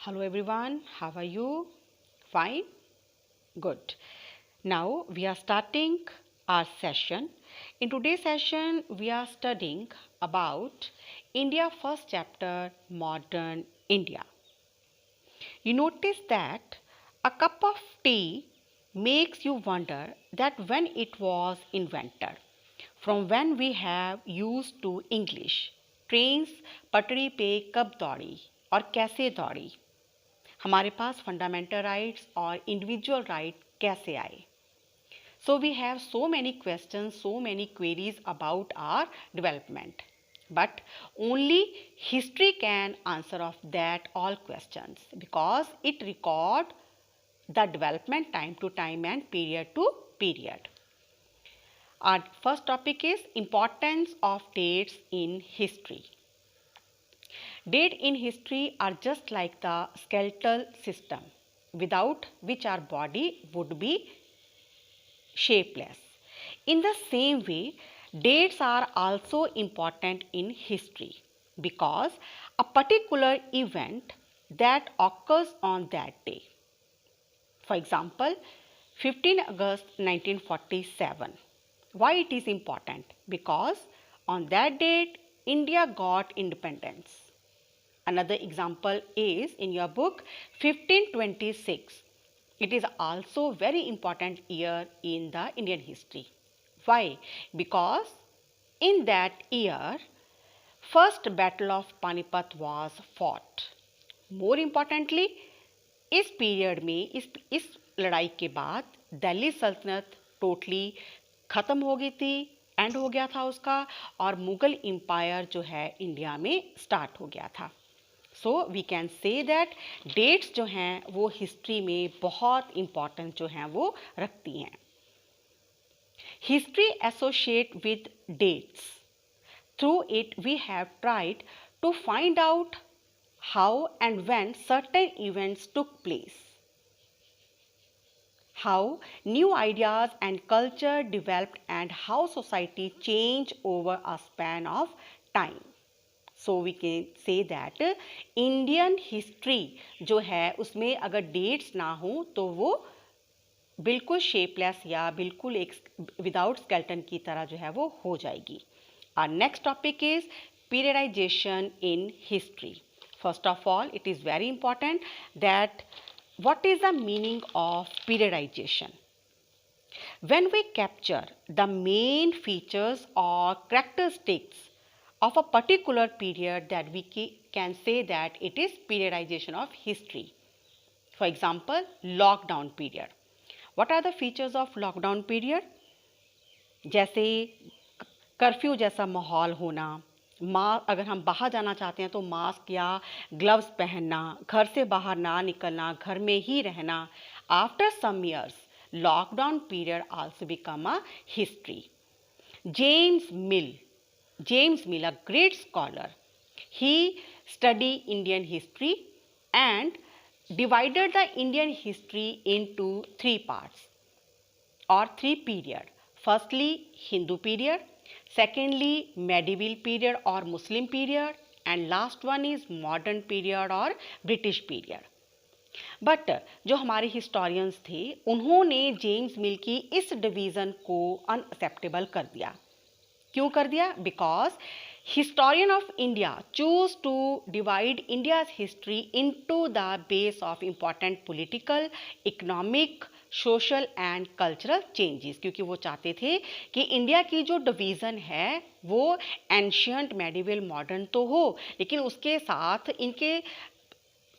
Hello everyone, how are you? Fine? Good. Now we are starting our session. In today's session, we are studying about India first chapter, Modern India. You notice that a cup of tea makes you wonder that when it was invented, from when we have used to English, trains पटरी पे कब दौड़ी और कैसे दौड़ी, हमारे पास fundamental rights और individual right कैसे आए. So we have so many questions, so many queries about our development. But only history can answer of that all questions because it record the development time to time and period to period. Our first topic is importance of dates in history. Dates in history are just like the skeletal system, without which our body would be shapeless. In the same way, dates are also important in history because a particular event that occurs on that day. For example, 15 August 1947. Why it is important? Because on that date, India got independence. Another example is in your book 1526. It is also very important year in the Indian history. Why? Because in that year, first battle of Panipat was fought. More importantly, इस period में इस लड़ाई के बाद दिल्ली सल्तनत totally ख़त्म हो गई थी, एंड हो गया था उसका, और मुग़ल एम्पायर जो है इंडिया में स्टार्ट हो गया था. So we can say that dates जो हैं वो हिस्ट्री में बहुत इम्पॉर्टेंट जो हैं वो रखती हैं. History associate with dates. Through it we have tried to find out how and when certain events took place, how new ideas and culture developed, and how society changed over a span of time. So we can say that Indian history जो है उसमें अगर dates ना हो तो वो बिल्कुल shapeless या बिल्कुल एक विदाउट स्केलेटन की तरह जो है वो हो जाएगी. Our next topic is periodization in history. First of all, it is very important that what is the meaning of periodization? When we capture the main features or characteristics of a particular period, that we can say that it is periodization of history. For example, lockdown period. What are the features of lockdown period? जैसे curfew जैसा माहौल होना, अगर हम बाहर जाना चाहते हैं तो मास्क या ग्लव्स पहनना, घर से बाहर ना निकलना, घर में ही रहना. After some years lockdown period also become a history. James Mill, a great scholar, he studied Indian history and divided the Indian history into three parts or three periods. Firstly, Hindu period. Secondly, medieval period or Muslim period, and last one is modern period or British period. But जो हमारे historians थे उन्होंने James मिल की इस division को unacceptable कर दिया. क्यों कर दिया? Because historian of India choose to divide India's history into the base of important political, economic, social and cultural changes, क्योंकि वो चाहते थे कि इंडिया की जो डिवीज़न है वो एंशियंट, मेडिवल, मॉडर्न तो हो, लेकिन उसके साथ इनके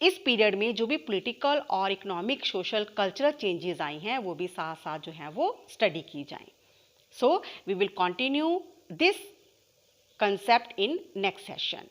इस पीरियड में जो भी पॉलिटिकल और इकोनॉमिक, सोशल, कल्चरल चेंजेस आई हैं वो भी साथ साथ जो हैं वो स्टडी की जाएं. So we will continue this concept in next session.